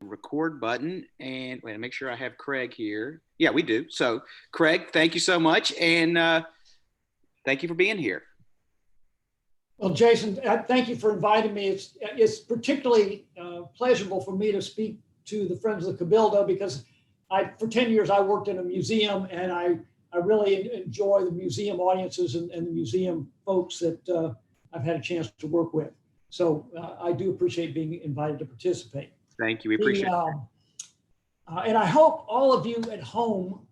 Record button and wait, make sure I have Craig here. Yeah, we do. So, Craig, thank you so much, and thank you for being here. Well, Jason, thank you for inviting me. It's particularly pleasurable for me to speak to the Friends of the Cabildo because for 10 years I worked in a museum, and I really enjoy the museum audiences and the museum folks that I've had a chance to work with. So I do appreciate being invited to participate. Thank you. We appreciate it. And I hope all of you at home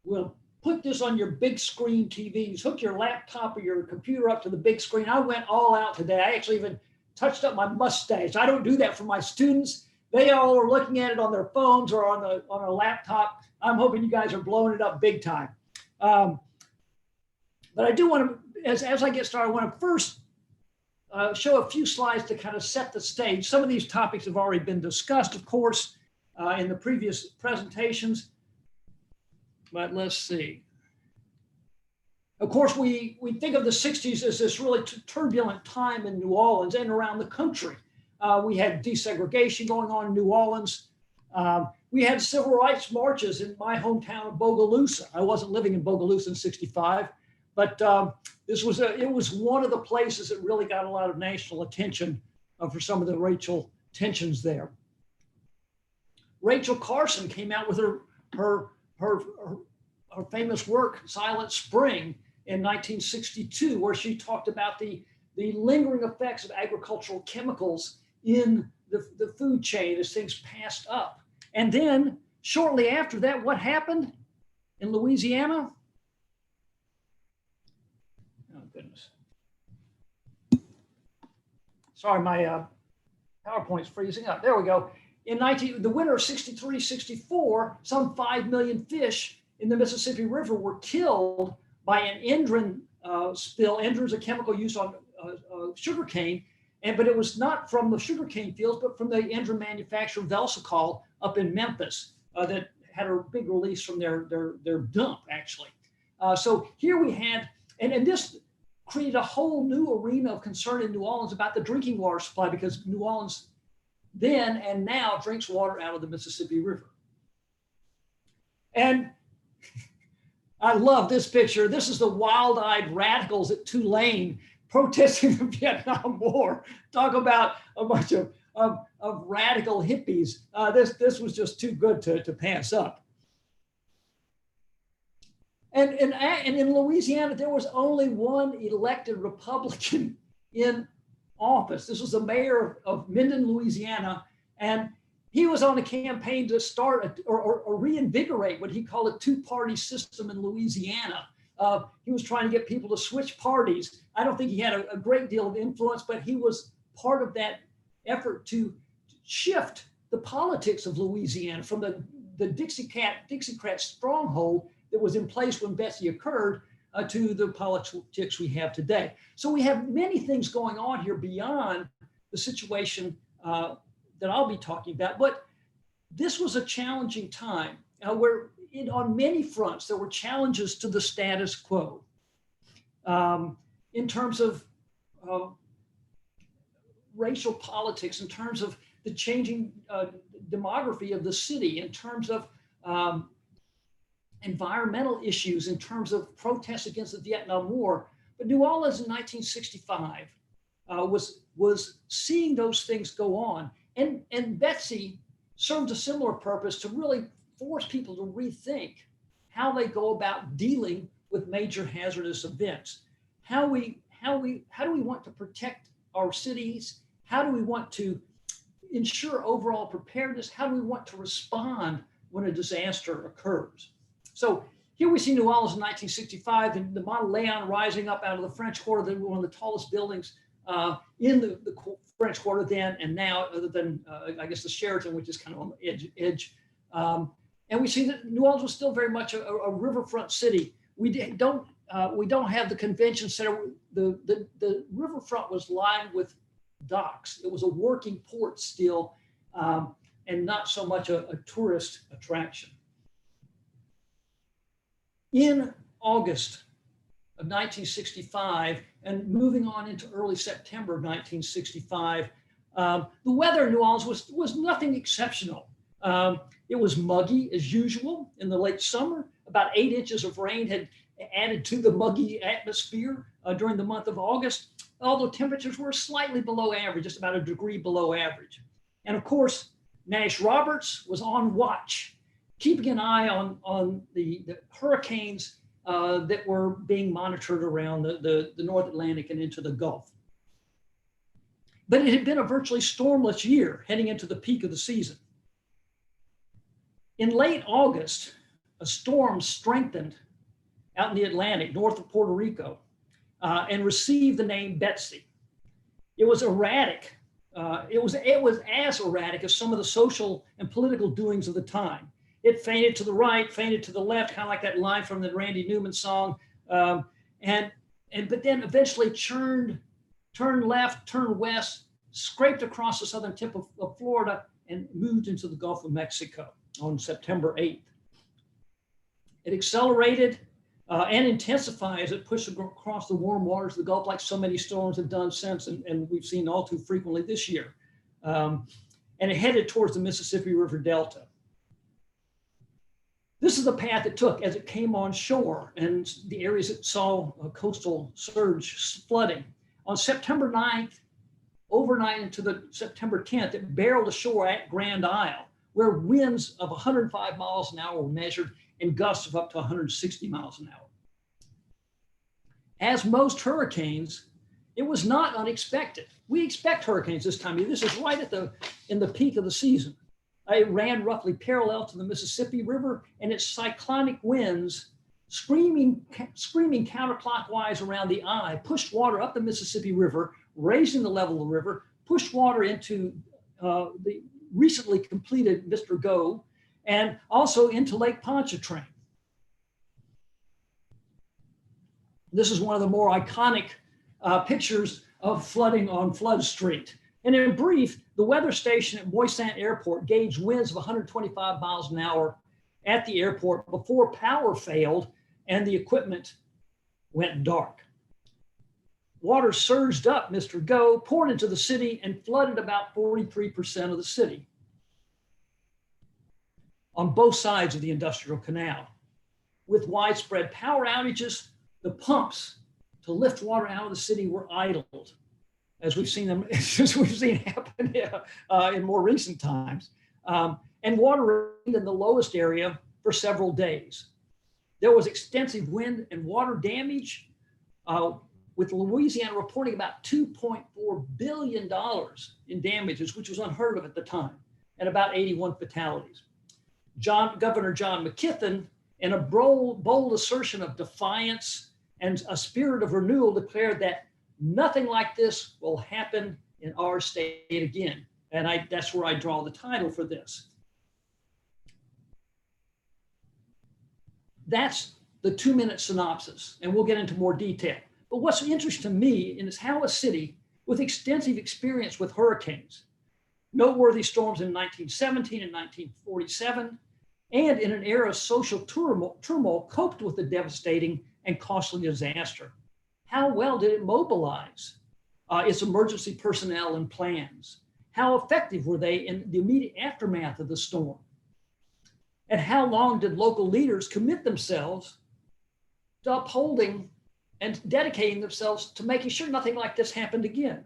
will put this on your big screen TVs, hook your laptop or your computer up to the big screen. I went all out today. I actually even touched up my mustache. I don't do that for my students. They all are looking at it on their phones or on a laptop. I'm hoping you guys are blowing it up big time. But I do want to, as I get started, I want to first show a few slides to kind of set the stage. Some of these topics have already been discussed, of course, in the previous presentations. But let's see. Of course, we think of the 60s as this really turbulent time in New Orleans and around the country. We had desegregation going on in New Orleans. We had civil rights marches in my hometown of Bogalusa. I wasn't living in Bogalusa in '65, but it was one of the places that really got a lot of national attention for some of the racial tensions there. Rachel Carson came out with her famous work, Silent Spring, in 1962, where she talked about the lingering effects of agricultural chemicals in the food chain as things passed up. And then shortly after that, what happened in Louisiana? Oh, goodness. Sorry, my PowerPoint's freezing up. There we go. In the winter of 63, 64, some 5 million fish in the Mississippi River were killed by an endrin spill. Endrin is a chemical used on sugarcane, but it was not from the sugarcane fields, but from the endrin manufacturer Velsicol up in Memphis that had a big release from their dump, actually. So here we had, and this created a whole new arena of concern in New Orleans about the drinking water supply, because New Orleans then and now drinks water out of the Mississippi River. And I love this picture. This is the wild-eyed radicals at Tulane protesting the Vietnam War. Talk about a bunch of radical hippies. This was just too good to pass up. And in Louisiana, there was only one elected Republican in office. This was the mayor of Minden, Louisiana, and he was on a campaign to start or reinvigorate what he called a two-party system in Louisiana. He was trying to get people to switch parties. I don't think he had a great deal of influence, but he was part of that effort to shift the politics of Louisiana from the Dixiecrat stronghold that was in place when Betsy occurred to the politics we have today. So we have many things going on here beyond the situation that I'll be talking about. But this was a challenging time where on many fronts, there were challenges to the status quo in terms of racial politics, in terms of the changing demography of the city, in terms of environmental issues, in terms of protests against the Vietnam War. But New Orleans in 1965 was seeing those things go on. And Betsy served a similar purpose to really force people to rethink how they go about dealing with major hazardous events. How do we want to protect our cities? How do we want to ensure overall preparedness? How do we want to respond when a disaster occurs? So here we see New Orleans in 1965, and the Mont Léon rising up out of the French Quarter, one of the tallest buildings in the French Quarter then and now, other than I guess the Sheraton, which is kind of on the edge. And we see that New Orleans was still very much a riverfront city. We don't have the convention center. The riverfront was lined with docks. It was a working port still, and not so much a tourist attraction. In August of 1965, and moving on into early September of 1965, the weather in New Orleans was nothing exceptional. It was muggy as usual in the late summer. About 8 inches of rain had added to the muggy atmosphere during the month of August, although temperatures were slightly below average, just about a degree below average. And of course, Nash Roberts was on watch, keeping an eye on the hurricanes that were being monitored around the North Atlantic and into the Gulf. But it had been a virtually stormless year heading into the peak of the season. In late August, a storm strengthened out in the Atlantic, north of Puerto Rico, and received the name Betsy. It was erratic. It was as erratic as some of the social and political doings of the time. It feinted to the right, feinted to the left, kind of like that line from the Randy Newman song, but then eventually turned left, turned west, scraped across the southern tip of Florida, and moved into the Gulf of Mexico on September 8th. It accelerated and intensified as it pushed across the warm waters of the Gulf, like so many storms have done since, and we've seen all too frequently this year. And it headed towards the Mississippi River Delta. This is the path it took as it came on shore and the areas that saw coastal surge flooding. On September 9th, overnight into the September 10th, it barreled ashore at Grand Isle, where winds of 105 miles an hour were measured and gusts of up to 160 miles an hour. As most hurricanes, it was not unexpected. We expect hurricanes this time of year. This is right in the peak of the season. It ran roughly parallel to the Mississippi River, and its cyclonic winds, screaming counterclockwise around the eye, pushed water up the Mississippi River, raising the level of the river, pushed water into the recently completed Mr. Go, and also into Lake Pontchartrain. This is one of the more iconic pictures of flooding on Flood Street. And in brief, the weather station at Moisant Airport gauged winds of 125 miles an hour at the airport before power failed and the equipment went dark. Water surged up Mr. Go, poured into the city, and flooded about 43% of the city on both sides of the Industrial Canal. With widespread power outages, the pumps to lift water out of the city were idled, as we've seen happen in more recent times. And water remained in the lowest area for several days. There was extensive wind and water damage, with Louisiana reporting about $2.4 billion in damages, which was unheard of at the time, and about 81 fatalities. Governor John McKithen, in a bold assertion of defiance and a spirit of renewal, declared that nothing like this will happen in our state again. And that's where I draw the title for this. That's the 2-minute synopsis, and we'll get into more detail. But what's interesting to me is how a city with extensive experience with hurricanes, noteworthy storms in 1917 and 1947, and in an era of social turmoil, coped with the devastating and costly disaster. How well did it mobilize its emergency personnel and plans? How effective were they in the immediate aftermath of the storm? And how long did local leaders commit themselves to upholding and dedicating themselves to making sure nothing like this happened again?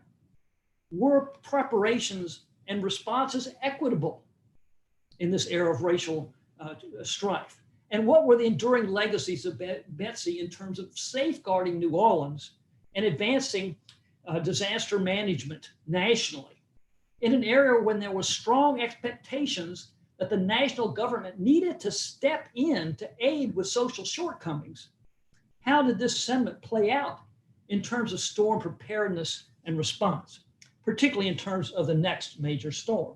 Were preparations and responses equitable in this era of racial strife? And what were the enduring legacies of Betsy in terms of safeguarding New Orleans and advancing disaster management nationally in an era when there were strong expectations that the national government needed to step in to aid with social shortcomings? How did this sentiment play out in terms of storm preparedness and response, particularly in terms of the next major storm?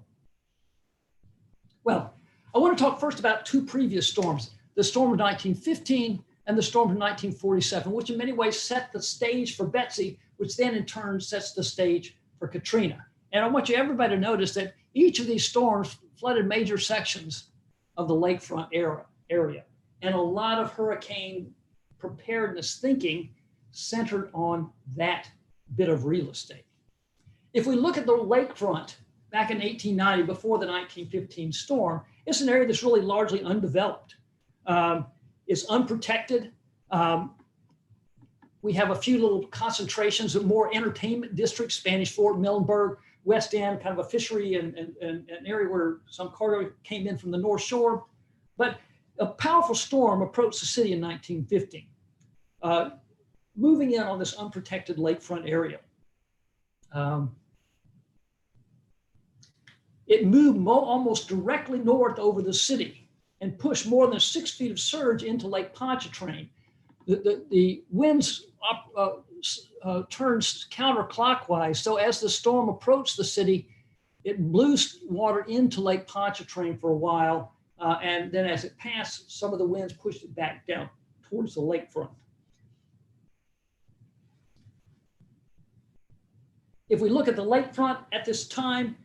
Well, I want to talk first about two previous storms, the storm of 1915 and the storm of 1947, which in many ways set the stage for Betsy, which then in turn sets the stage for Katrina. And I want everybody to notice that each of these storms flooded major sections of the lakefront area, and a lot of hurricane preparedness thinking centered on that bit of real estate. If we look at the lakefront back in 1890, before the 1915 storm. It's an area that's really largely undeveloped. It's unprotected. We have a few little concentrations of more entertainment districts, Spanish Fort, Millenburg, West End, kind of a fishery and an area where some cargo came in from the North Shore. But a powerful storm approached the city in 1915, moving in on this unprotected lakefront area. It moved almost directly north over the city and pushed more than 6 feet of surge into Lake Pontchartrain. The winds turned counterclockwise. So as the storm approached the city, it blew water into Lake Pontchartrain for a while. And then as it passed, some of the winds pushed it back down towards the lakefront. If we look at the lakefront at this time,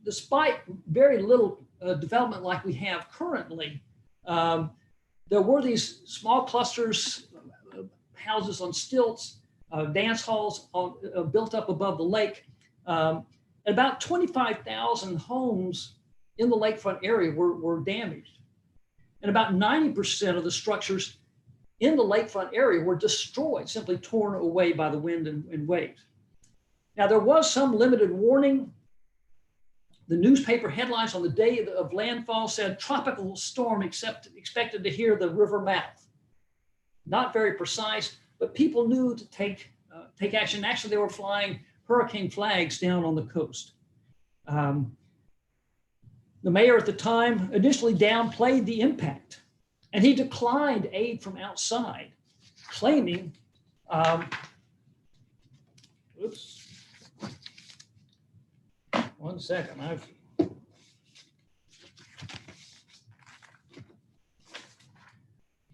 despite very little development like we have currently, there were these small clusters, houses on stilts, dance halls built up above the lake. About 25,000 homes in the lakefront area were damaged. And about 90% of the structures in the lakefront area were destroyed, simply torn away by the wind and waves. Now, there was some limited warning. The newspaper headlines on the day of landfall said, "Tropical storm expected to hear the river mouth." Not very precise, but people knew to take action. Actually, they were flying hurricane flags down on the coast. The mayor at the time initially downplayed the impact, and he declined aid from outside, claiming, one second.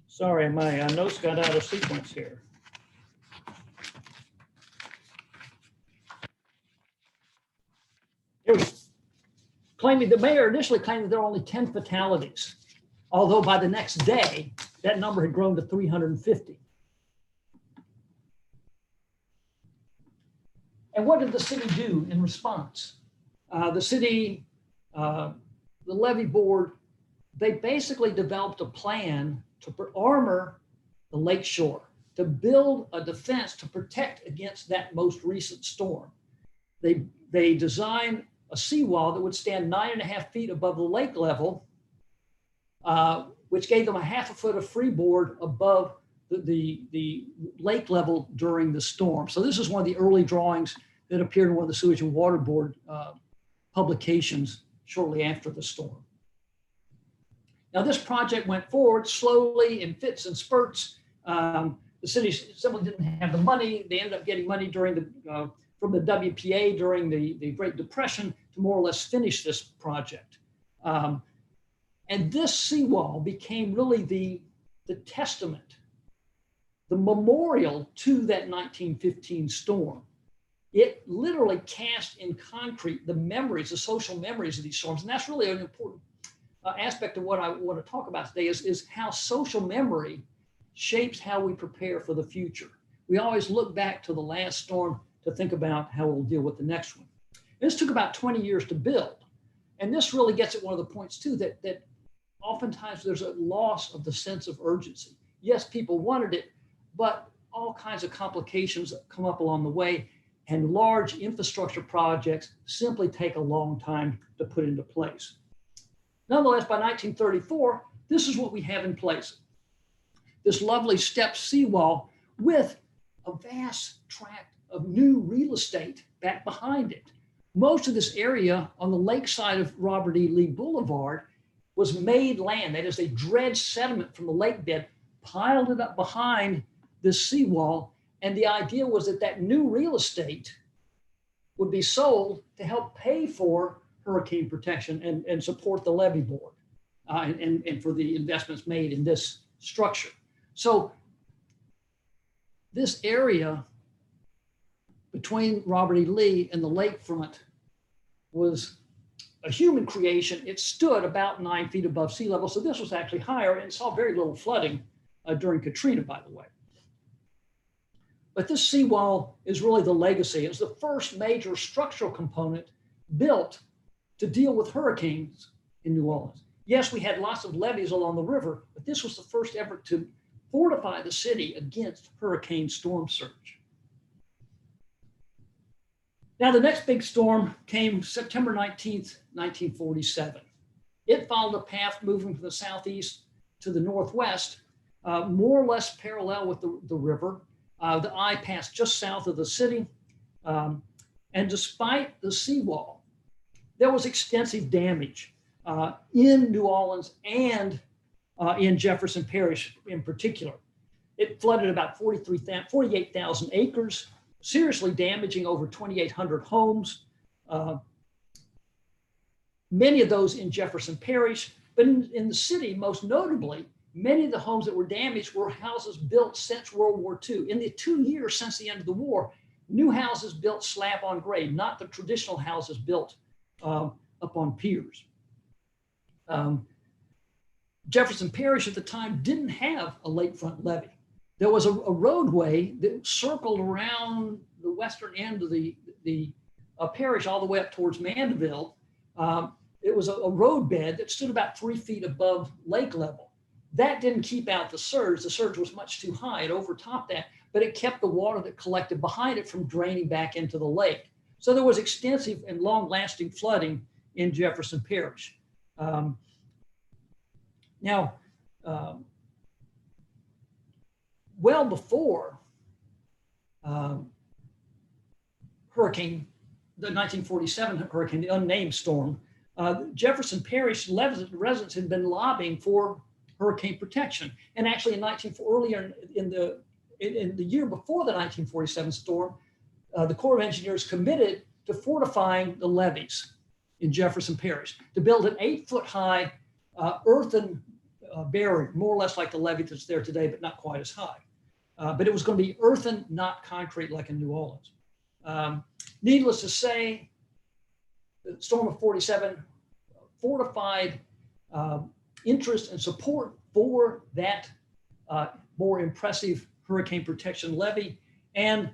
Sorry, my notes got out of sequence here. Here we go. The mayor initially claimed that there were only 10 fatalities, although by the next day, that number had grown to 350. And what did the city do in response? The city, the levee board, they basically developed a plan to armor the lake shore, to build a defense to protect against that most recent storm. They designed a seawall that would stand 9.5 feet above the lake level, which gave them a 1/2 foot of freeboard above the lake level during the storm. So this is one of the early drawings that appeared in one of the Sewage and Water Board publications shortly after the storm. Now, this project went forward slowly in fits and spurts. The city simply didn't have the money. They ended up getting money from the WPA during the Great Depression to more or less finish this project. And this seawall became really the testament, the memorial to that 1915 storm. It literally cast in concrete the memories, the social memories of these storms. And that's really an important aspect of what I want to talk about today is how social memory shapes how we prepare for the future. We always look back to the last storm to think about how we'll deal with the next one. And this took about 20 years to build. And this really gets at one of the points too, that oftentimes there's a loss of the sense of urgency. Yes, people wanted it, but all kinds of complications come up along the way. And large infrastructure projects simply take a long time to put into place. Nonetheless, by 1934, this is what we have in place. This lovely stepped seawall with a vast tract of new real estate back behind it. Most of this area on the lakeside of Robert E. Lee Boulevard was made land. That is, they dredged sediment from the lake bed, piled it up behind this seawall. And the idea was that new real estate would be sold to help pay for hurricane protection and support the levee board and for the investments made in this structure. So this area between Robert E. Lee and the lakefront was a human creation. It stood about 9 feet above sea level. So this was actually higher and saw very little flooding during Katrina, by the way. But this seawall is really the legacy. It's the first major structural component built to deal with hurricanes in New Orleans. Yes, we had lots of levees along the river, but this was the first effort to fortify the city against hurricane storm surge. Now, the next big storm came September 19th, 1947. It followed a path moving from the southeast to the northwest, more or less parallel with the river. The eye passed just south of the city. And despite the seawall, there was extensive damage in New Orleans and in Jefferson Parish in particular. It flooded about 48,000 acres, seriously damaging over 2,800 homes. Many of those in Jefferson Parish, but in the city, most notably, many of the homes that were damaged were houses built since World War II. In the 2 years since the end of the war, new houses built slab on grade, not the traditional houses built up on piers. Jefferson Parish at the time didn't have a lakefront levee. There was a roadway that circled around the western end of the parish all the way up towards Mandeville. It was a roadbed that stood about 3 feet above lake level. That didn't keep out the surge. The surge was much too high. It overtopped that, but it kept the water that collected behind it from draining back into the lake. So there was extensive and long-lasting flooding in Jefferson Parish. Well before the 1947 hurricane, the unnamed storm, Jefferson Parish residents had been lobbying for hurricane protection. And actually earlier in the year before the 1947 storm, the Corps of Engineers committed to fortifying the levees in Jefferson Parish, to build an 8-foot high earthen barrier, more or less like the levee that's there today, but not quite as high. But it was going to be earthen, not concrete like in New Orleans. Needless to say, the storm of 47 fortified interest and support for that more impressive hurricane protection levee, and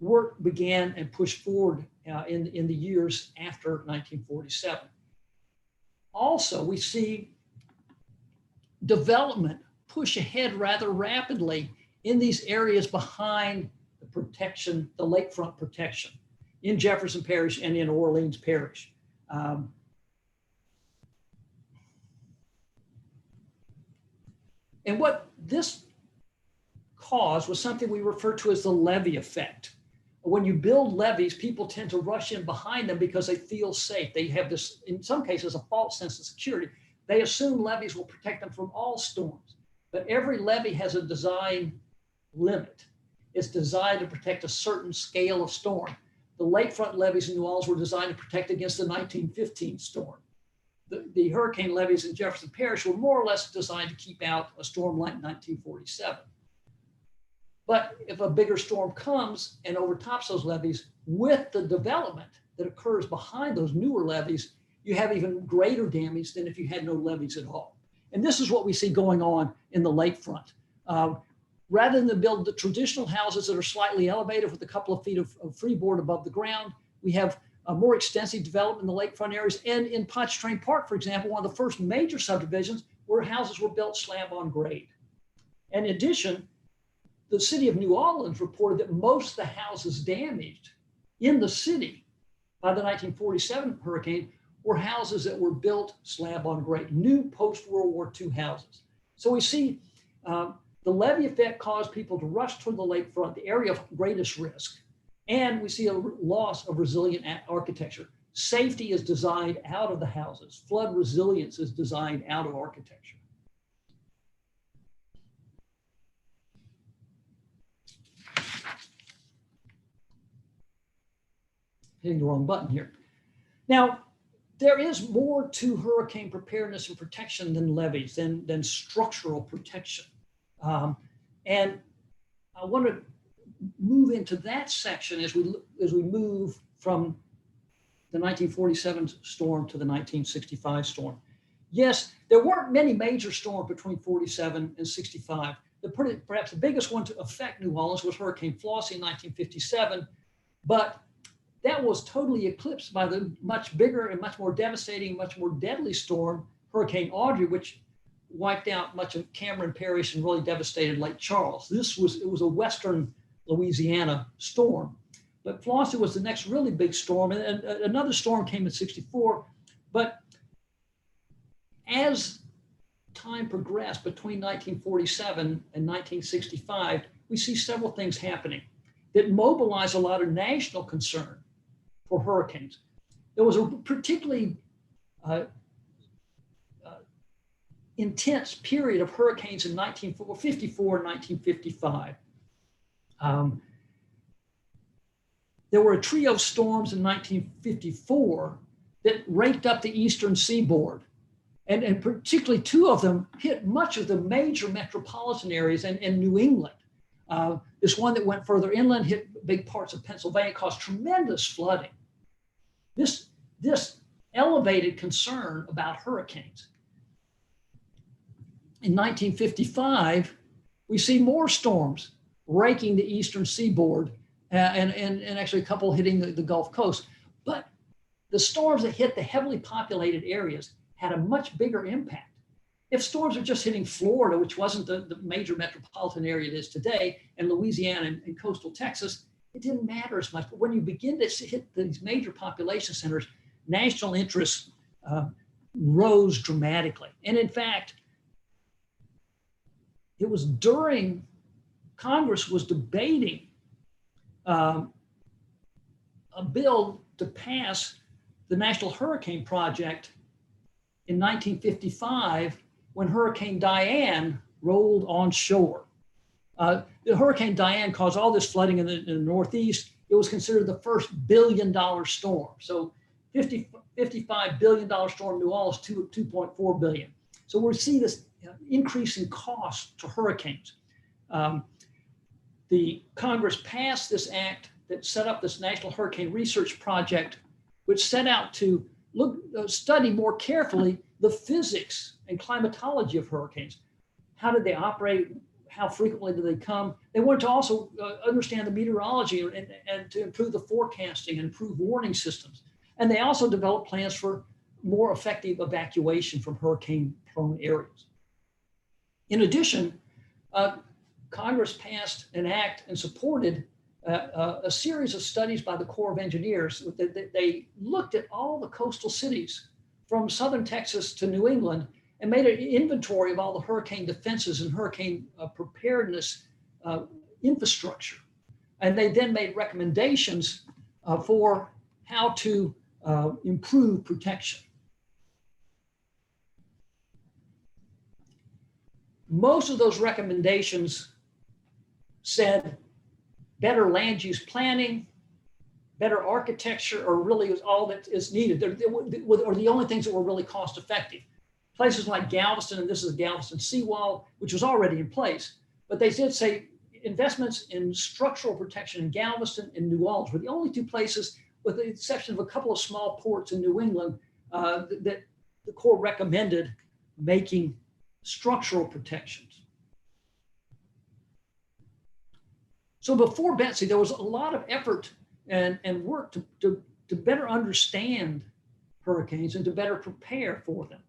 work began and pushed forward in the years after 1947. Also, we see development push ahead rather rapidly in these areas behind the protection, the lakefront protection, in Jefferson Parish and in Orleans Parish. And what this caused was something we refer to as the levee effect. When you build levees, people tend to rush in behind them because they feel safe. They have this, in some cases, a false sense of security. They assume levees will protect them from all storms, but every levee has a design limit. It's designed to protect a certain scale of storm. The lakefront levees in New Orleans were designed to protect against the 1915 storm. The hurricane levees in Jefferson Parish were more or less designed to keep out a storm like 1947. But if a bigger storm comes and overtops those levees, with the development that occurs behind those newer levees, you have even greater damage than if you had no levees at all. And this is what we see going on in the lakefront. Rather than build the traditional houses that are slightly elevated with a couple of feet of freeboard above the ground, we have a more extensive development in the lakefront areas. And in Pontchartrain Park, for example, one of the first major subdivisions where houses were built slab on grade. And in addition, the city of New Orleans reported that most of the houses damaged in the city by the 1947 hurricane were houses that were built slab on grade, new post-World War II houses. So we see the levee effect caused people to rush toward the lakefront, the area of greatest risk. And we see a loss of resilient architecture. Safety is designed out of the houses. Flood resilience is designed out of architecture. Hitting the wrong button here. Now, there is more to hurricane preparedness and protection than levees, than structural protection. And I want to move into that section as we move from the 1947 storm to the 1965 storm. Yes, there weren't many major storms between 47 and 65. Perhaps the biggest one to affect New Orleans was Hurricane Flossie in 1957, but that was totally eclipsed by the much bigger and much more devastating, much more deadly storm, Hurricane Audrey, which wiped out much of Cameron Parish and really devastated Lake Charles. It was a western Louisiana storm. But Flossie was the next really big storm, and another storm came in '64. But as time progressed between 1947 and 1965, we see several things happening that mobilize a lot of national concern for hurricanes. There was a particularly intense period of hurricanes in 1954 and 1955. There were a trio of storms in 1954 that raked up the eastern seaboard. And particularly two of them hit much of the major metropolitan areas in New England. This one that went further inland hit big parts of Pennsylvania, caused tremendous flooding. This elevated concern about hurricanes. In 1955, we see more storms raking the eastern seaboard and actually a couple hitting the Gulf Coast. But the storms that hit the heavily populated areas had a much bigger impact. If storms are just hitting Florida, which wasn't the major metropolitan area it is today, and Louisiana and coastal Texas, it didn't matter as much. But when you begin to hit these major population centers, national interest rose dramatically. And in fact, it was during Congress was debating a bill to pass the National Hurricane Project in 1955 when Hurricane Diane rolled on shore. The Hurricane Diane caused all this flooding in the Northeast. It was considered the first billion-dollar storm. So $55 billion storm, New Orleans, 2.4 billion. So we see this increase in cost to hurricanes. The Congress passed this act that set up this National Hurricane Research Project, which set out to study more carefully the physics and climatology of hurricanes. How did they operate? How frequently do they come? They wanted to also understand the meteorology and to improve the forecasting and improve warning systems. And they also developed plans for more effective evacuation from hurricane-prone areas. In addition, Congress passed an act and supported a series of studies by the Corps of Engineers. They looked at all the coastal cities from southern Texas to New England and made an inventory of all the hurricane defenses and hurricane preparedness infrastructure. And they then made recommendations for how to improve protection. Most of those recommendations said better land use planning, better architecture, or really was all that is needed. Or the only things that were really cost effective. Places like Galveston, and this is the Galveston seawall, which was already in place, but they did say investments in structural protection in Galveston and New Orleans were the only two places, with the exception of a couple of small ports in New England, that the Corps recommended making structural protections. So before Betsy, there was a lot of effort and work to better understand hurricanes and to better prepare for them.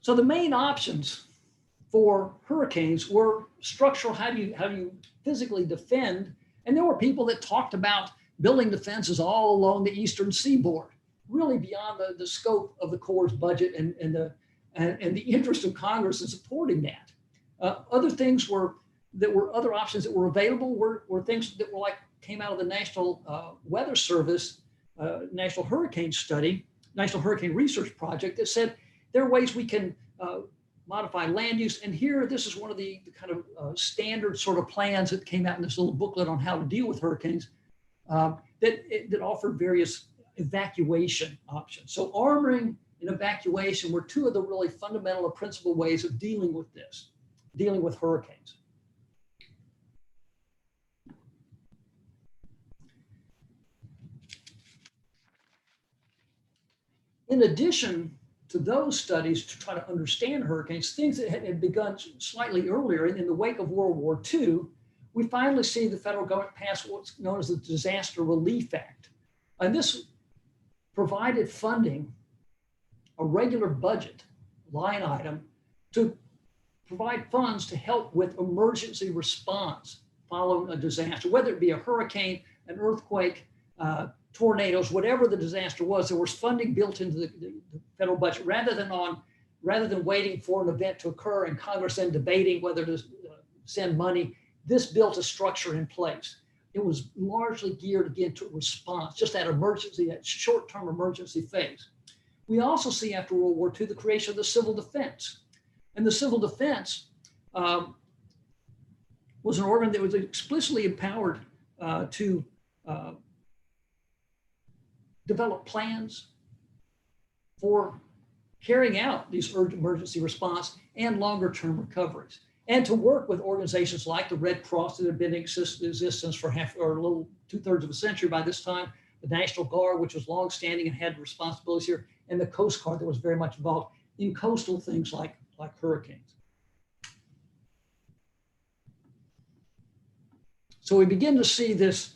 So the main options for hurricanes were structural. How do you physically defend? And there were people that talked about building defenses all along the eastern seaboard, really beyond the scope of the Corps' budget and the interest of Congress in supporting that. Other things other options that were available were things that came out of the National Weather Service, National Hurricane Study, National Hurricane Research Project that said there are ways we can modify land use. And here, this is one of the kind of standard sort of plans that came out in this little booklet on how to deal with hurricanes that offered various evacuation options. So armoring and evacuation were two of the really fundamental or principal ways of dealing with hurricanes. In addition to those studies to try to understand hurricanes, things that had begun slightly earlier. In the wake of World War II, we finally see the federal government pass what's known as the Disaster Relief Act. And this provided funding, a regular budget line item, to provide funds to help with emergency response following a disaster, whether it be a hurricane, an earthquake, tornadoes, whatever the disaster was. There was funding built into the federal budget rather than waiting for an event to occur and Congress then debating whether to send money. This built a structure in place. It was largely geared again to response, just that emergency, that short-term emergency phase. We also see after World War II the creation of the civil defense. And the civil defense was an organ that was explicitly empowered to develop plans for carrying out these emergency response and longer term recoveries, and to work with organizations like the Red Cross that had been in existence for half or a little 2/3 of a century by this time, the National Guard, which was longstanding and had responsibilities here, and the Coast Guard that was very much involved in coastal things like hurricanes. So we begin to see this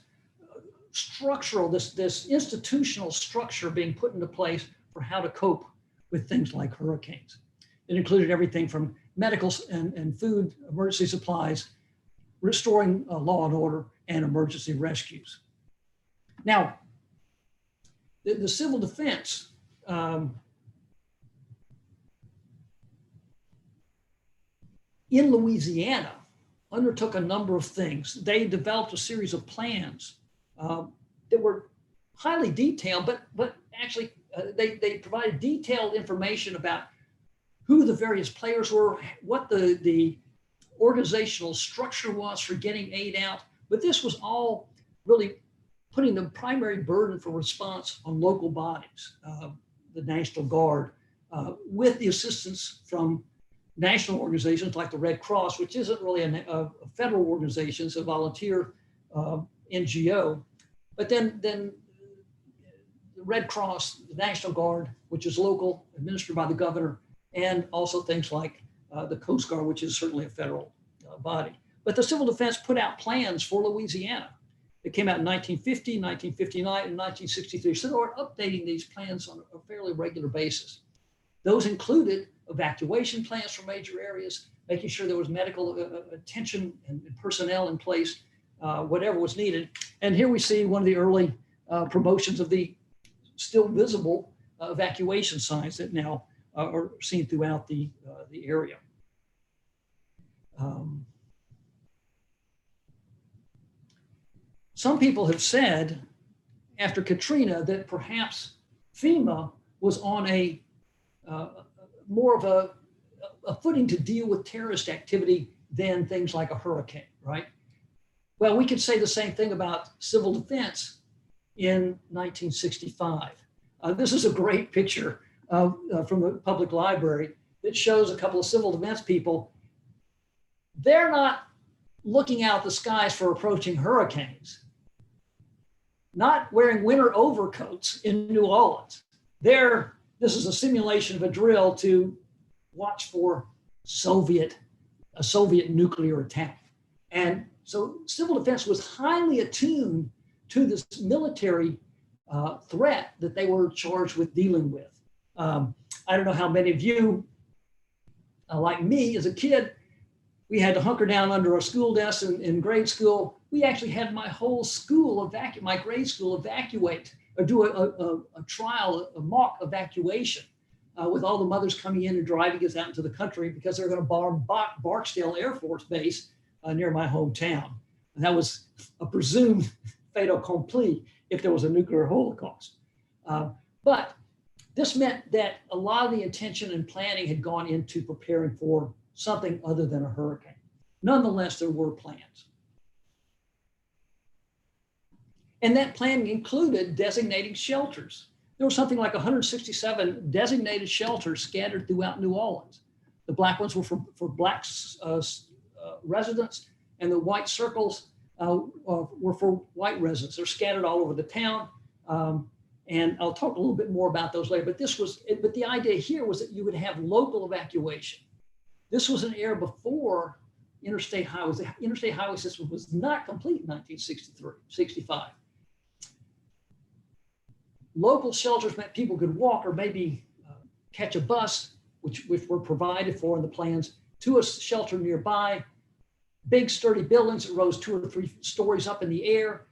structural, this institutional structure being put into place for how to cope with things like hurricanes. It included everything from medical and food emergency supplies, restoring law and order, and emergency rescues. Now, the civil defense in Louisiana undertook a number of things. They developed a series of plans that were highly detailed, but actually they provided detailed information about who the various players were, what the organizational structure was for getting aid out. But this was all really putting the primary burden for response on local bodies, the National Guard, with the assistance from national organizations like the Red Cross, which isn't really a federal organization, it's a volunteer NGO. But then the Red Cross, the National Guard, which is local, administered by the governor, and also things like the Coast Guard, which is certainly a federal body. But the civil defense put out plans for Louisiana. It came out in 1950, 1959, and 1963. So they were updating these plans on a fairly regular basis. Those included evacuation plans for major areas, making sure there was medical attention and personnel in place, whatever was needed. And here we see one of the early promotions of the still visible evacuation signs that now are seen throughout the area. Some people have said after Katrina that perhaps FEMA was on a more of a footing to deal with terrorist activity than things like a hurricane, right? Well, we could say the same thing about civil defense in 1965. This is a great picture from the public library that shows a couple of civil defense people. They're not looking out the skies for approaching hurricanes, not wearing winter overcoats in New Orleans. This is a simulation of a drill to watch for a Soviet nuclear attack. And so civil defense was highly attuned to this military threat that they were charged with dealing with. I don't know how many of you, like me as a kid, we had to hunker down under our school desks in grade school. We actually had my whole school my grade school evacuate or do a trial, a mock evacuation with all the mothers coming in and driving us out into the country because they're going to bomb Barksdale Air Force Base near my hometown. And that was a presumed fait accompli if there was a nuclear holocaust. But this meant that a lot of the attention and planning had gone into preparing for something other than a hurricane. Nonetheless, there were plans. And that plan included designating shelters. There were something like 167 designated shelters scattered throughout New Orleans. The black ones were for black residents, and the white circles were for white residents. They're scattered all over the town. And I'll talk a little bit more about those later, but the idea here was that you would have local evacuation. This was an era before interstate highways. The interstate highway system was not complete in 1963, 65. Local shelters meant people could walk or maybe catch a bus, which were provided for in the plans, to a shelter nearby. Big sturdy buildings that rose 2 or 3 stories up in the air,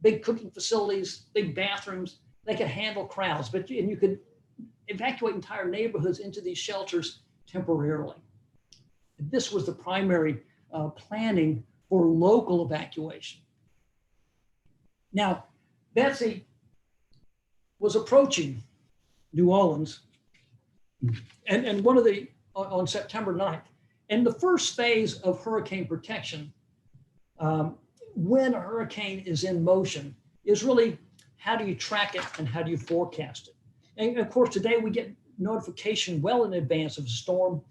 big cooking facilities, big bathrooms. They could handle crowds, and you could evacuate entire neighborhoods into these shelters temporarily. This was the primary planning for local evacuation. Now, Betsy was approaching New Orleans, and on September 9th. And the first phase of hurricane protection, when a hurricane is in motion, is really how do you track it and how do you forecast it? And of course, today we get notification well in advance of a storm.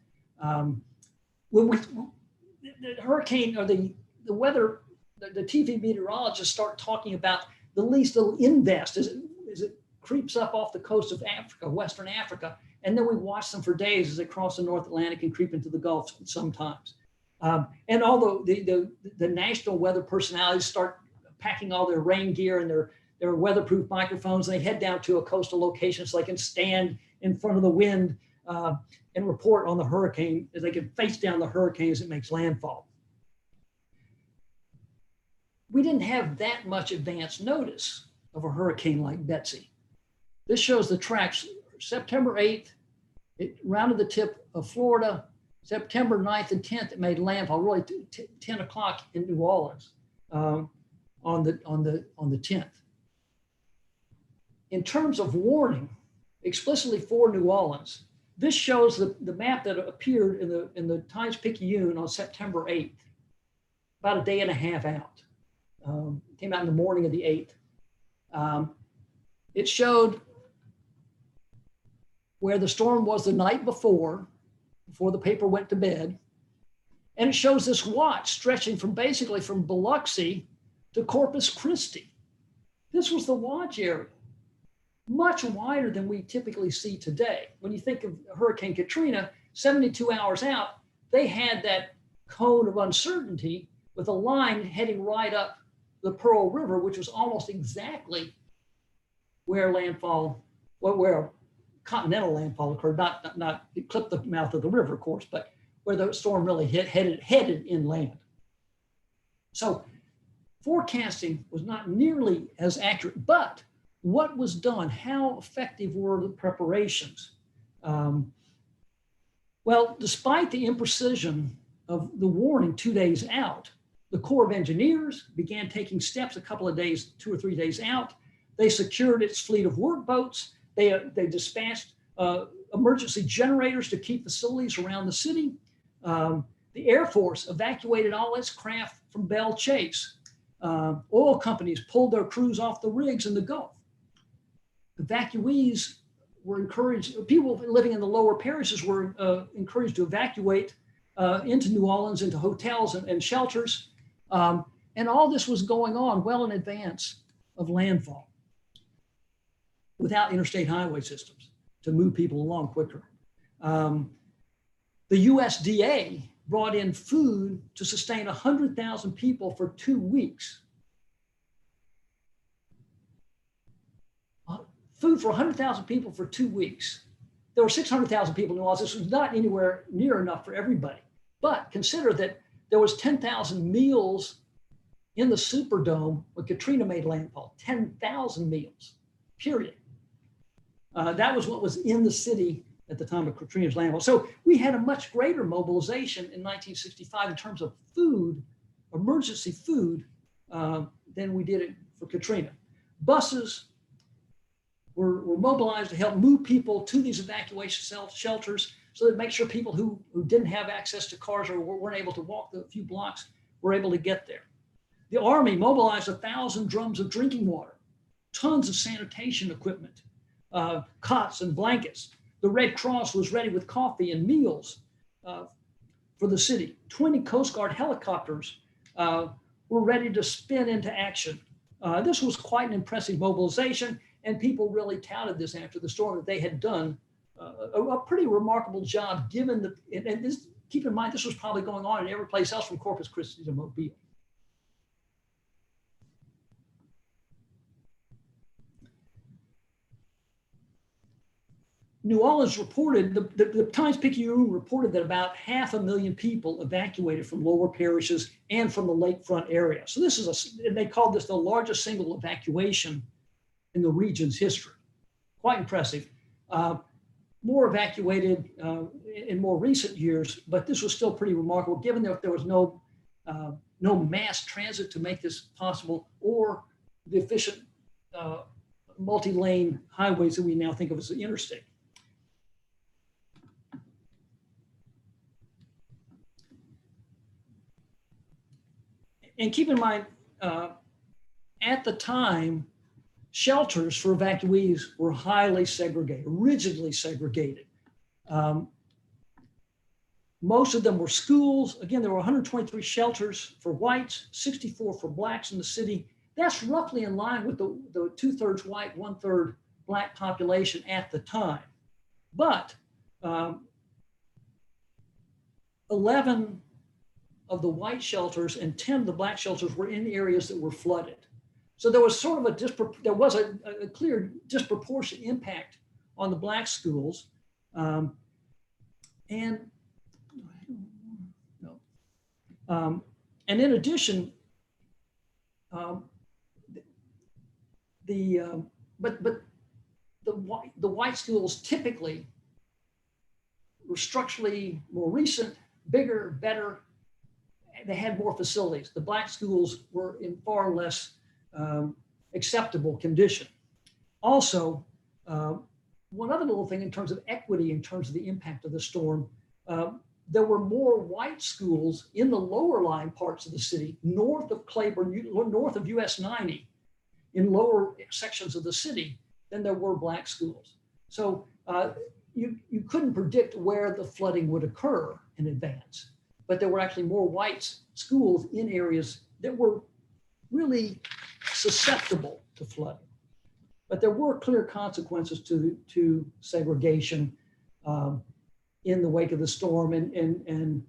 When the hurricane or the weather, the TV meteorologists start talking about the least little invest as it creeps up off the coast of Africa, Western Africa, and then we watch them for days as they cross the North Atlantic and creep into the Gulf sometimes. And although the national weather personalities start packing all their rain gear and their weatherproof microphones, and they head down to a coastal location so they can stand in front of the wind and report on the hurricane, as they can face down the hurricane as it makes landfall. We didn't have that much advance notice of a hurricane like Betsy. This shows the tracks. September 8th, it rounded the tip of Florida. September 9th and 10th, it made landfall, really 10 o'clock in New Orleans on the 10th. In terms of warning, explicitly for New Orleans, this shows the map that appeared in the Times-Picayune on September 8th, about a day and a half out. Came out in the morning of the 8th. It showed where the storm was the night before the paper went to bed. And it shows this watch stretching basically from Biloxi to Corpus Christi. This was the watch area, much wider than we typically see today. When you think of Hurricane Katrina, 72 hours out, they had that cone of uncertainty with a line heading right up the Pearl River, which was almost exactly where continental landfall occurred, not it clipped the mouth of the river, of course, but where the storm really headed inland. So forecasting was not nearly as accurate, but what was done? How effective were the preparations? Well, despite the imprecision of the warning 2 days out, the Corps of Engineers began taking steps a couple of days, 2 or 3 days out. They secured its fleet of workboats. They dispatched emergency generators to keep facilities around the city. The Air Force evacuated all its craft from Belle Chase. Oil companies pulled their crews off the rigs in the Gulf. Evacuees were encouraged, people living in the lower parishes were encouraged to evacuate into New Orleans, into hotels and shelters. And all this was going on well in advance of landfall, without interstate highway systems to move people along quicker. The USDA brought in food to sustain 100,000 people for 2 weeks. Food for 100,000 people for 2 weeks. There were 600,000 people in New Orleans. This was not anywhere near enough for everybody. But consider that there was 10,000 meals in the Superdome when Katrina made landfall. 10,000 meals, period. That was what was in the city at the time of Katrina's landfall. So we had a much greater mobilization in 1965 in terms of food, emergency food, than we did it for Katrina. Buses were mobilized to help move people to these evacuation shelters so that make sure people who didn't have access to cars or weren't able to walk the few blocks were able to get there. The Army mobilized 1,000 drums of drinking water, tons of sanitation equipment, cots and blankets. The Red Cross was ready with coffee and meals for the city. 20 Coast Guard helicopters were ready to spin into action. This was quite an impressive mobilization. And people really touted this after the storm, that they had done a pretty remarkable job given the, and this, keep in mind, this was probably going on in every place else from Corpus Christi to Mobile. New Orleans reported, the Times-Picayune reported that about 500,000 people evacuated from lower parishes and from the lakefront area. So this is and they called this the largest single evacuation in the region's history. Quite impressive. More evacuated in more recent years, but this was still pretty remarkable given that there was no mass transit to make this possible, or the efficient multi-lane highways that we now think of as the interstate. And keep in mind, at the time, shelters for evacuees were highly segregated, rigidly segregated. Most of them were schools. Again, there were 123 shelters for whites, 64 for blacks in the city. That's roughly in line with the 2/3 white, 1/3 black population at the time. But 11 of the white shelters and 10 of the black shelters were in areas that were flooded. So there was sort of a clear disproportionate impact on the black schools. And in addition, the white schools typically were structurally more recent, bigger, better. They had more facilities. The black schools were in far less acceptable condition. Also, one other little thing in terms of equity, in terms of the impact of the storm, there were more white schools in the lower lying parts of the city, north of Claiborne, north of US 90, in lower sections of the city than there were black schools. So you couldn't predict where the flooding would occur in advance, but there were actually more white schools in areas that were really susceptible to flooding. But there were clear consequences to segregation in the wake of the storm, and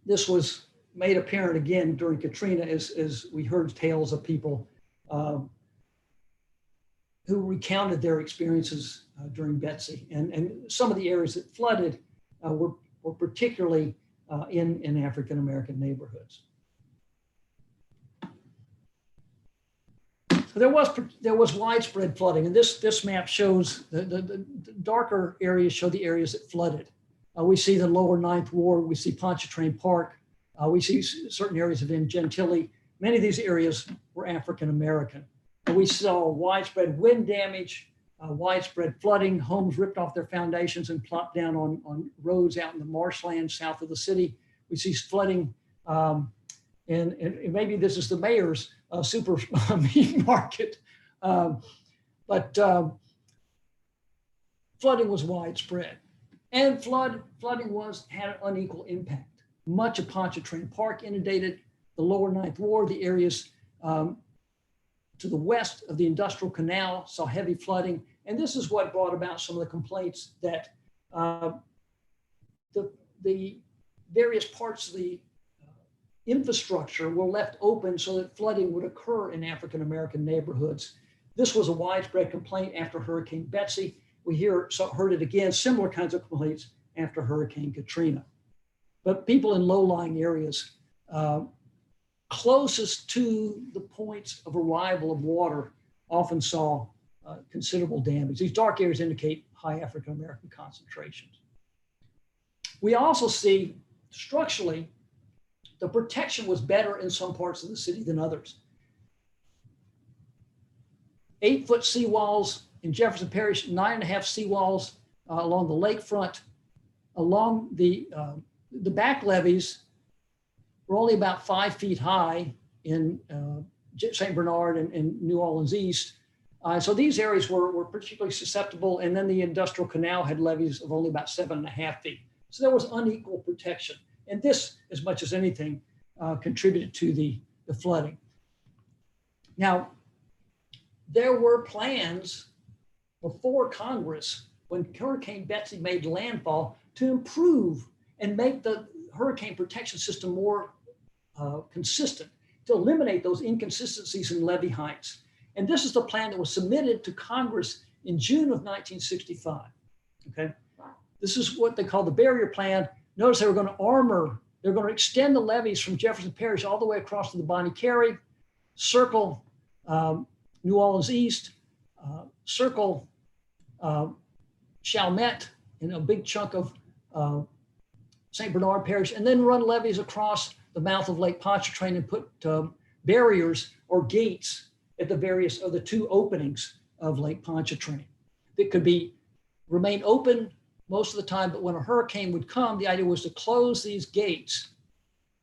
this was made apparent again during Katrina as we heard tales of people who recounted their experiences during Betsy. And some of the areas that flooded were particularly in African-American neighborhoods. So there was widespread flooding, and this map shows the darker areas show the areas that flooded. We see the lower Ninth Ward, we see Pontchartrain Park, we see certain areas of Gentilly. Many of these areas were African-American. We saw widespread wind damage, widespread flooding, homes ripped off their foundations and plopped down on roads out in the marshlands south of the city. We see flooding, and maybe this is the mayor's super meat market, but flooding was widespread, and flooding had an unequal impact. Much of Pontchartrain Park inundated, the lower Ninth Ward, the areas to the west of the Industrial Canal saw heavy flooding, and this is what brought about some of the complaints that the various parts of the infrastructure were left open so that flooding would occur in African-American neighborhoods. This was a widespread complaint after Hurricane Betsy. We heard it again, similar kinds of complaints after Hurricane Katrina. But people in low-lying areas closest to the points of arrival of water often saw considerable damage. These dark areas indicate high African-American concentrations. We also see structurally, the protection was better in some parts of the city than others. 8-foot seawalls in Jefferson Parish, 9.5 seawalls along the lakefront. Along the back levees were only about 5 feet high in St. Bernard and New Orleans East. So these areas were particularly susceptible, and then the Industrial Canal had levees of only about 7.5 feet. So there was unequal protection. And this, as much as anything, contributed to the flooding. Now, there were plans before Congress, when Hurricane Betsy made landfall, to improve and make the hurricane protection system more consistent, to eliminate those inconsistencies in levee heights. And this is the plan that was submitted to Congress in June of 1965. Okay, this is what they call the barrier plan. Notice they were going to extend the levees from Jefferson Parish all the way across to the Bonnie Carey, circle New Orleans East, circle Chalmette and a big chunk of St. Bernard Parish, and then run levees across the mouth of Lake Pontchartrain and put barriers or gates at the various of the two openings of Lake Pontchartrain that could remain open most of the time, but when a hurricane would come, the idea was to close these gates.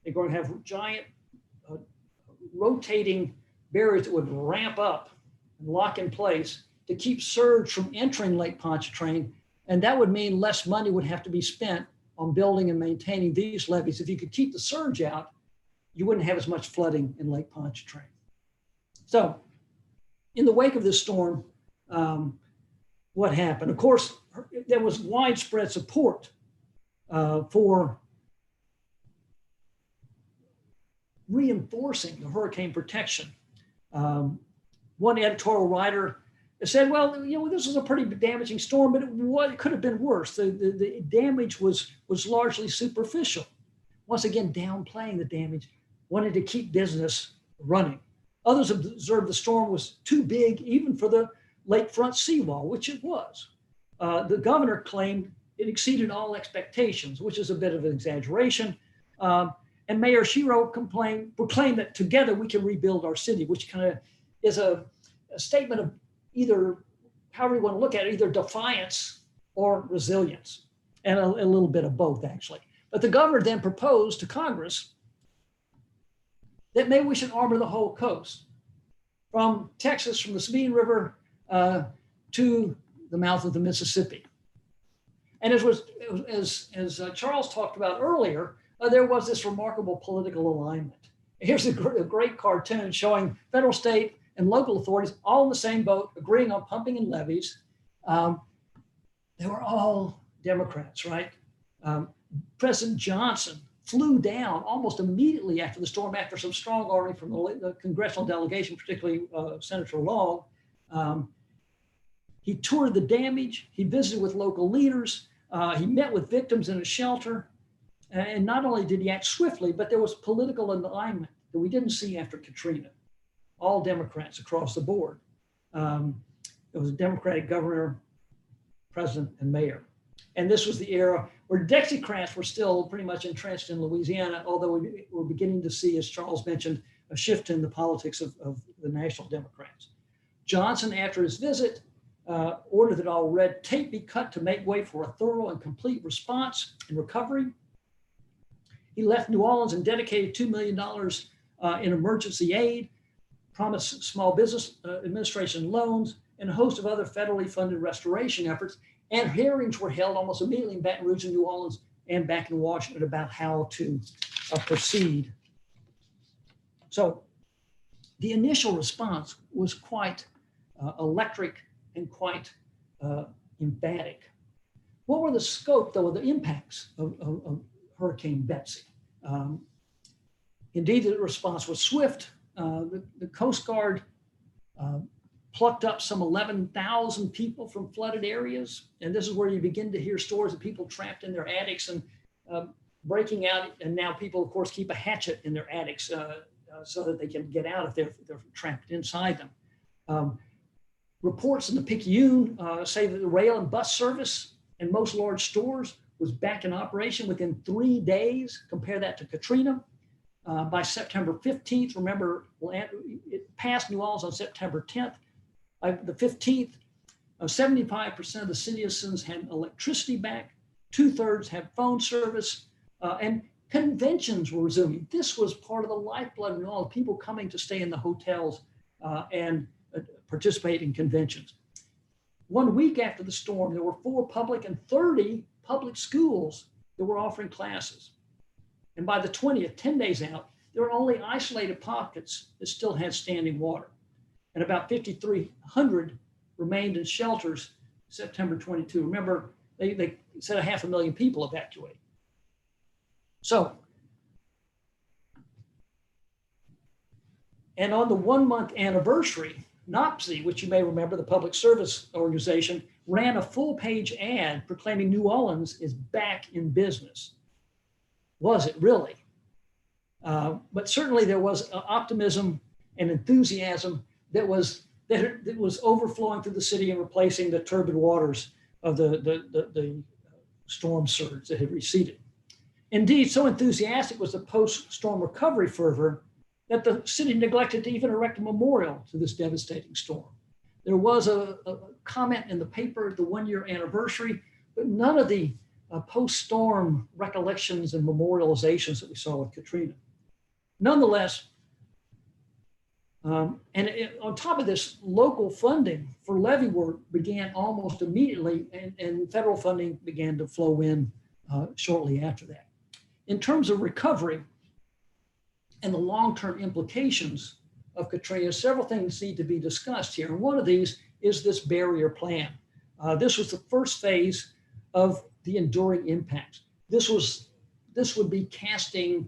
They're going to have giant rotating barriers that would ramp up and lock in place to keep surge from entering Lake Pontchartrain, and that would mean less money would have to be spent on building and maintaining these levees. If you could keep the surge out, you wouldn't have as much flooding in Lake Pontchartrain. So in the wake of this storm, what happened? Of course, there was widespread support for reinforcing the hurricane protection. One editorial writer said, well, this was a pretty damaging storm, but it could have been worse. The damage was largely superficial. Once again, downplaying the damage, wanted to keep business running. Others observed the storm was too big even for the lakefront seawall, which it was. The governor claimed it exceeded all expectations, which is a bit of an exaggeration. And Mayor Shiro proclaimed that together we can rebuild our city, which kind of is a statement of either, however you want to look at it, either defiance or resilience, and a little bit of both, actually. But the governor then proposed to Congress that maybe we should armor the whole coast, from Texas, from the Sabine River to the mouth of the Mississippi. And as Charles talked about earlier, there was this remarkable political alignment. Here's a great cartoon showing federal, state, and local authorities all in the same boat, agreeing on pumping and levees. They were all Democrats, right? President Johnson flew down almost immediately after the storm, after some strong argument from the congressional delegation, particularly Senator Long. He toured the damage. He visited with local leaders. He met with victims in a shelter. And not only did he act swiftly, but there was political alignment that we didn't see after Katrina. All Democrats across the board. It was a Democratic governor, president, and mayor. And this was the era where Dixiecrats were still pretty much entrenched in Louisiana, although we were beginning to see, as Charles mentioned, a shift in the politics of the National Democrats. Johnson, after his visit, ordered that all red tape be cut to make way for a thorough and complete response and recovery. He left New Orleans and dedicated $2 million in emergency aid, promised Small Business Administration loans, and a host of other federally funded restoration efforts. And hearings were held almost immediately in Baton Rouge and New Orleans and back in Washington about how to proceed. So the initial response was quite electric and quite emphatic. What were the scope, though, of the impacts of Hurricane Betsy? Indeed, the response was swift. The Coast Guard plucked up some 11,000 people from flooded areas. And this is where you begin to hear stories of people trapped in their attics and breaking out. And now people, of course, keep a hatchet in their attics so that they can get out if they're trapped inside them. Reports in the Picayune say that the rail and bus service in most large stores was back in operation within 3 days. Compare that to Katrina. By September 15th, remember, it passed New Orleans on September 10th. By the 15th, 75% of the citizens had electricity back, 2/3 had phone service, and conventions were resuming. This was part of the lifeblood of New Orleans, people coming to stay in the hotels and participate in conventions. 1 week after the storm, there were 4 public and 30 public schools that were offering classes. And by the 20th, 10 days out, there were only isolated pockets that still had standing water. and about 5,300 remained in shelters September 22. Remember, they said 500,000 people evacuated. So, and on the 1-month anniversary, Synopsis, which you may remember, the public service organization, ran a full-page ad proclaiming New Orleans is back in business. Was it really? But certainly there was optimism and enthusiasm that was overflowing through the city and replacing the turbid waters of the storm surge that had receded. Indeed, so enthusiastic was the post-storm recovery fervor that the city neglected to even erect a memorial to this devastating storm. There was a comment in the paper at the 1-year anniversary, but none of the post-storm recollections and memorializations that we saw with Katrina. Nonetheless, on top of this, local funding for levee work began almost immediately, and federal funding began to flow in shortly after that. In terms of recovery and the long-term implications of Katrina, several things need to be discussed here. And one of these is this barrier plan. This was the first phase of the enduring impacts. This would be casting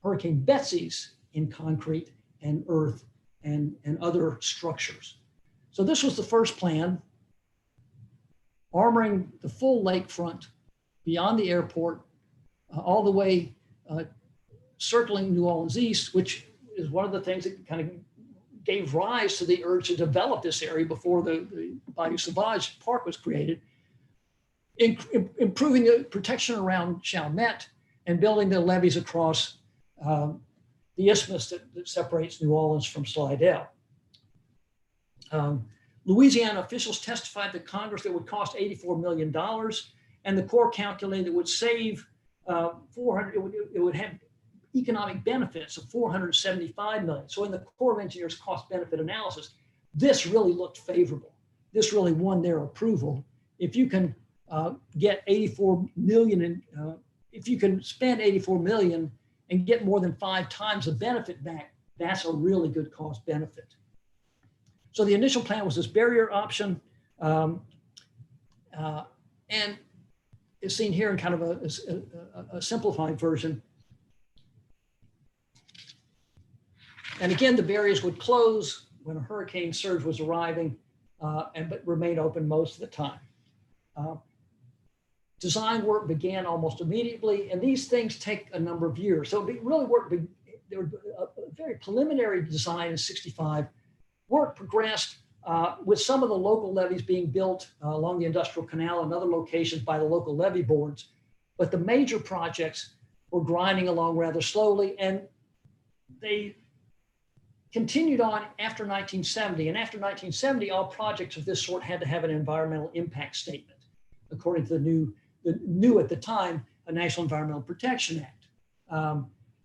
Hurricane Betsy's in concrete and earth and other structures. So this was the first plan, armoring the full lakefront beyond the airport, all the way circling New Orleans East, which is one of the things that kind of gave rise to the urge to develop this area before the Bayou Sauvage Park was created, improving the protection around Chalmette and building the levees across the isthmus that separates New Orleans from Slidell. Louisiana officials testified to Congress that it would cost $84 million, and the Corps calculated it would save it would have economic benefits of $475 million. So in the Corps of Engineers cost benefit analysis, this really looked favorable. This really won their approval. If you can get 84 million, if you can spend 84 million and get more than 5 times the benefit back, that's a really good cost benefit. So the initial plan was this barrier option, and it's seen here in kind of a simplified version. And again, the barriers would close when a hurricane surge was arriving, but remain open most of the time. Design work began almost immediately, and these things take a number of years. So it really there was a very preliminary design in '65. Work progressed with some of the local levees being built along the Industrial Canal and other locations by the local levee boards. But the major projects were grinding along rather slowly, and they continued on after 1970. And after 1970, all projects of this sort had to have an environmental impact statement, according to the new at the time, a National Environmental Protection Act.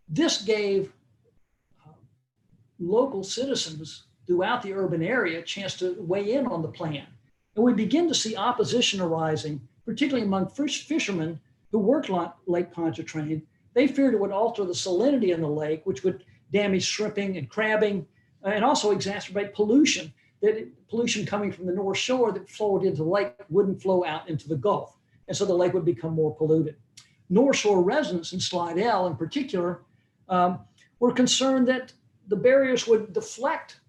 This gave local citizens throughout the urban area a chance to weigh in on the plan. And we begin to see opposition arising, particularly among fishermen who worked on Lake Pontchartrain. They feared it would alter the salinity in the lake, which would damage shrimping and crabbing, and also exacerbate pollution. Pollution coming from the North Shore that flowed into the lake wouldn't flow out into the Gulf. And so the lake would become more polluted. North Shore residents in Slidell in particular were concerned that the barriers would deflect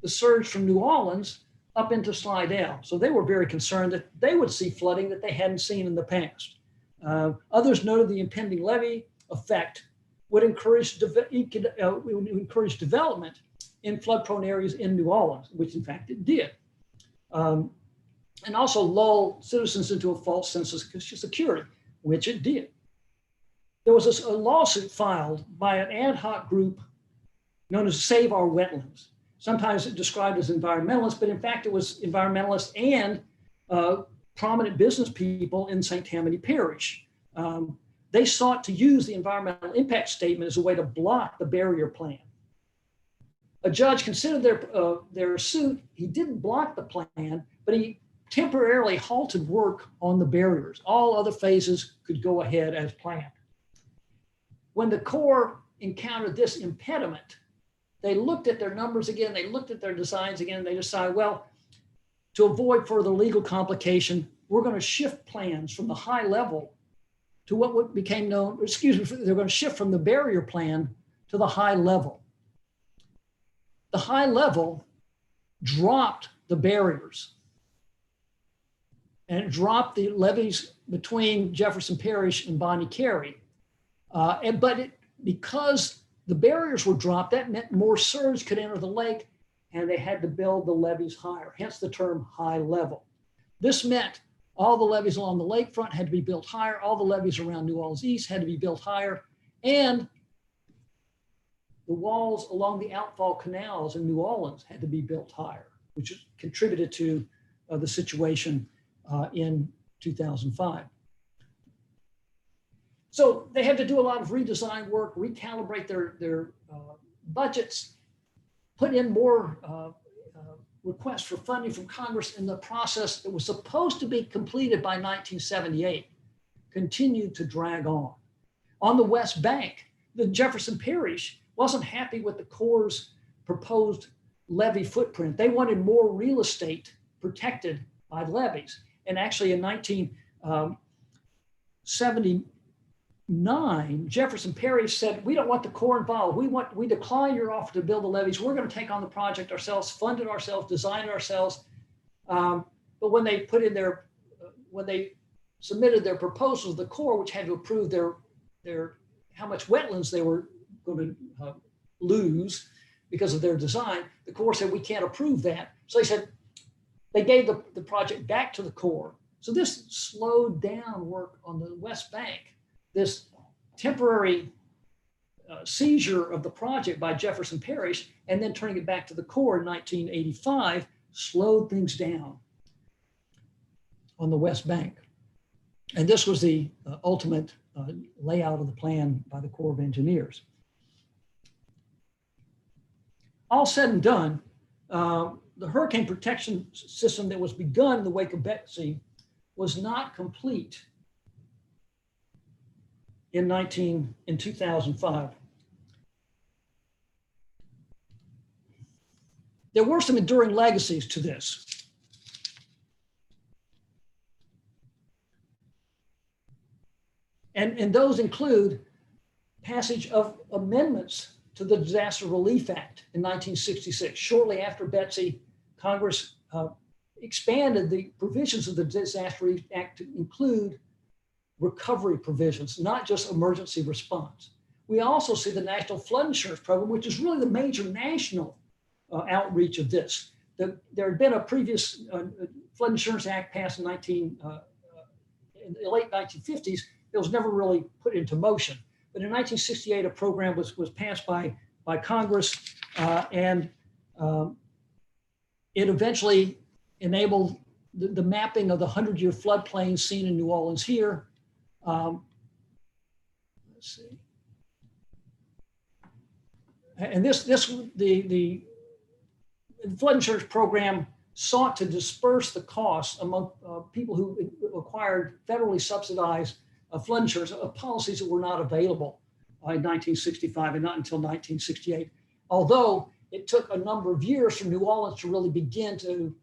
the surge from New Orleans up into Slidell. So they were very concerned that they would see flooding that they hadn't seen in the past. Others noted the impending levee effect would encourage development in flood-prone areas in New Orleans, which in fact it did. And also lull citizens into a false sense of security, which it did. There was a lawsuit filed by an ad hoc group known as Save Our Wetlands. Sometimes it's described as environmentalists, but in fact it was environmentalists and prominent business people in St. Tammany Parish. They sought to use the environmental impact statement as a way to block the barrier plan. A judge considered their suit. He didn't block the plan, but he temporarily halted work on the barriers. All other phases could go ahead as planned. When the Corps encountered this impediment, they looked at their numbers again, they looked at their designs again, and they decided, well, to avoid further legal complication, we're going to shift plans from the high level to what became known, excuse me, they're going to shift from the barrier plan to the high level. The high level dropped the barriers and it dropped the levees between Jefferson Parish and Bonnie Carey. Because the barriers were dropped, that meant more surge could enter the lake and they had to build the levees higher, hence the term high level. This meant all the levees along the lakefront had to be built higher, all the levees around New Orleans East had to be built higher, and the walls along the outfall canals in New Orleans had to be built higher, which contributed to the situation in 2005. So they had to do a lot of redesign work, recalibrate their budgets, put in more requests for funding from Congress, in the process that was supposed to be completed by 1978 continued to drag on. On the West Bank, the Jefferson Parish wasn't happy with the Corps' proposed levee footprint. They wanted more real estate protected by levees. And actually in 1979, Jefferson Parish said, we don't want the Corps involved. We decline your offer to build the levees. We're going to take on the project ourselves, fund it ourselves, design it ourselves. But when they put in when they submitted their proposals, the Corps, which had to approve how much wetlands they were going to lose because of their design, the Corps said, we can't approve that. So they gave the project back to the Corps. So this slowed down work on the West Bank. This temporary seizure of the project by Jefferson Parish and then turning it back to the Corps in 1985 slowed things down on the West Bank. And this was the ultimate layout of the plan by the Corps of Engineers. All said and done, the hurricane protection system that was begun in the wake of Betsy was not complete in 2005. There were some enduring legacies to this. And those include passage of amendments to the Disaster Relief Act in 1966. Shortly after Betsy, Congress expanded the provisions of the Disaster Relief Act to include recovery provisions, not just emergency response. We also see the National Flood Insurance Program, which is really the major national outreach of this. There had been a previous Flood Insurance Act passed in the late 1950s. It was never really put into motion. But in 1968, a program was passed by Congress, and it eventually enabled the mapping of the 100-year floodplain seen in New Orleans here. Let's see. And the flood insurance program sought to disperse the costs among people who acquired federally subsidized flood insurance policies that were not available in 1965 and not until 1968. Although it took a number of years for New Orleans to really begin to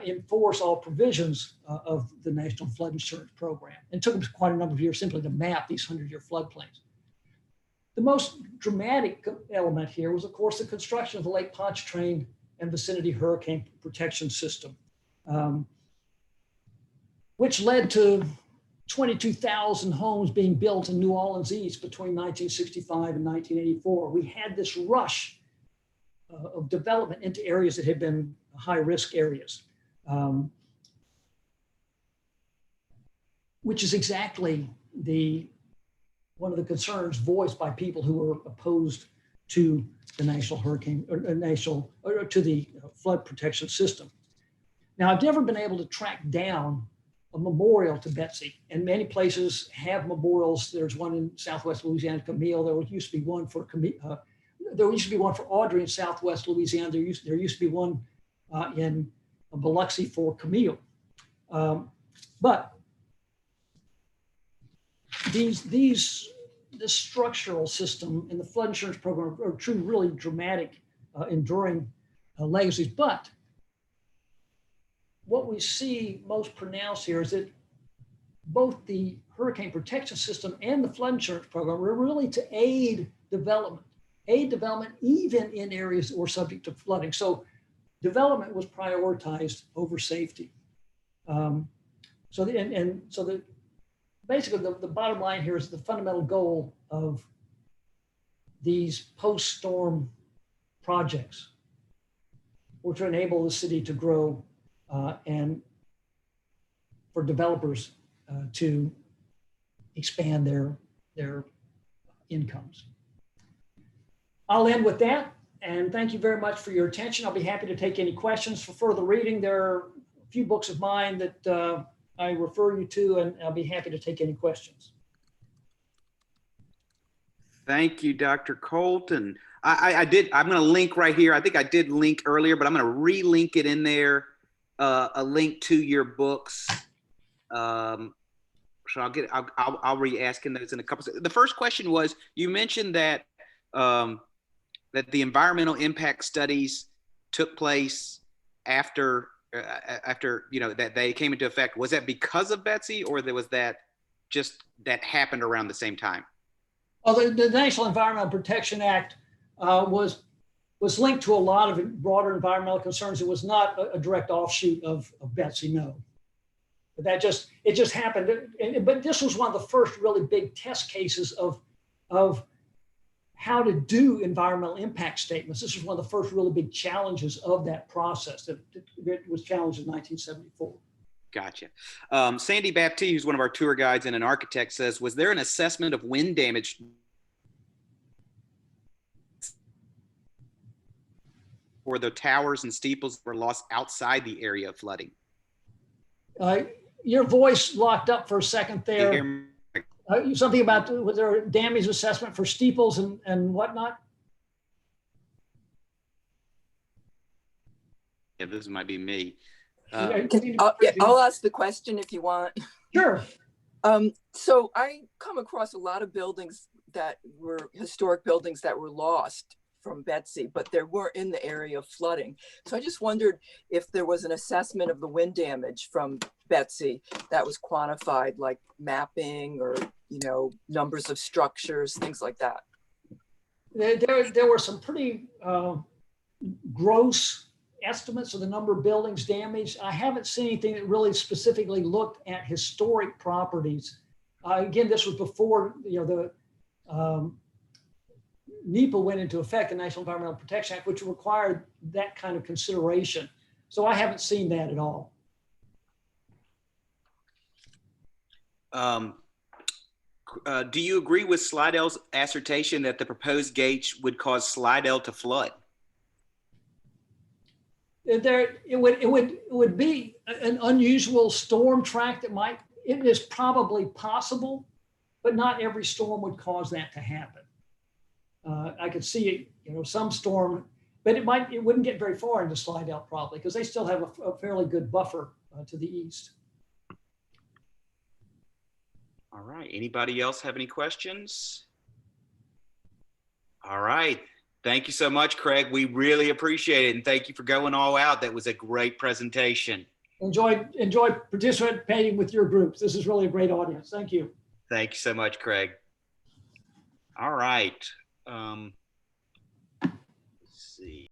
enforce all provisions of the National Flood Insurance Program. And it took them quite a number of years simply to map these 100-year floodplains. The most dramatic element here was, of course, the construction of the Lake Pontchartrain and vicinity hurricane protection system, which led to 22,000 homes being built in New Orleans East between 1965 and 1984. We had this rush of development into areas that had been high-risk areas, which is exactly one of the concerns voiced by people who were opposed to the national hurricane or to the flood protection system. Now, I've never been able to track down a memorial to Betsy, and many places have memorials. There's one in Southwest Louisiana, Camille. There used to be one for Audrey in Southwest Louisiana. There used to be one in Biloxi for Camille. But this structural system in the flood insurance program are two really dramatic enduring legacies. But what we see most pronounced here is that both the hurricane protection system and the flood insurance program were really to aid development even in areas that were subject to flooding. So development was prioritized over safety. Basically the bottom line here is the fundamental goal of these post-storm projects were to enable the city to grow and for developers to expand their incomes. I'll end with that, and thank you very much for your attention. I'll be happy to take any questions for further reading. There are a few books of mine that I refer you to, and I'll be happy to take any questions. Thank you, Dr. Colton. I'm going to link right here. I think I did link earlier, but I'm going to re-link it in there, a link to your books. So I'll re-asking those in a couple. The first question was, you mentioned that that the environmental impact studies took place after that they came into effect. Was that because of Betsy, or was that just that happened around the same time? Well, the National Environmental Protection Act was linked to a lot of broader environmental concerns. It was not a direct offshoot of Betsy, no. But it just happened. But this was one of the first really big test cases of how to do environmental impact statements. This was one of the first really big challenges of that process that was challenged in 1974. Gotcha. Sandy Baptiste, who's one of our tour guides and an architect, says, was there an assessment of wind damage for the towers and steeples that were lost outside the area of flooding? Your voice locked up for a second there. Something about, was there a damage assessment for steeples and whatnot? Yeah, this might be me. I'll ask the question if you want. Sure. So I come across a lot of buildings that were historic buildings that were lost from Betsy, but they weren't in the area of flooding. So I just wondered if there was an assessment of the wind damage from Betsy that was quantified, like mapping or, numbers of structures, things like that. There were some pretty gross estimates of the number of buildings damaged. I haven't seen anything that really specifically looked at historic properties. Again, this was before the NEPA went into effect, the National Environmental Protection Act, which required that kind of consideration. So I haven't seen that at all. Do you agree with Slidell's assertion that the proposed gates would cause Slidell to flood? It would be an unusual storm track it is probably possible, but not every storm would cause that to happen. I could see some storm, but it wouldn't get very far into Slidell probably, because they still have a fairly good buffer to the east. All right. Anybody else have any questions? All right. Thank you so much, Craig. We really appreciate it. And thank you for going all out. That was a great presentation. Enjoy participating with your groups. This is really a great audience. Thank you. Thank you so much, Craig. All right. Let's see.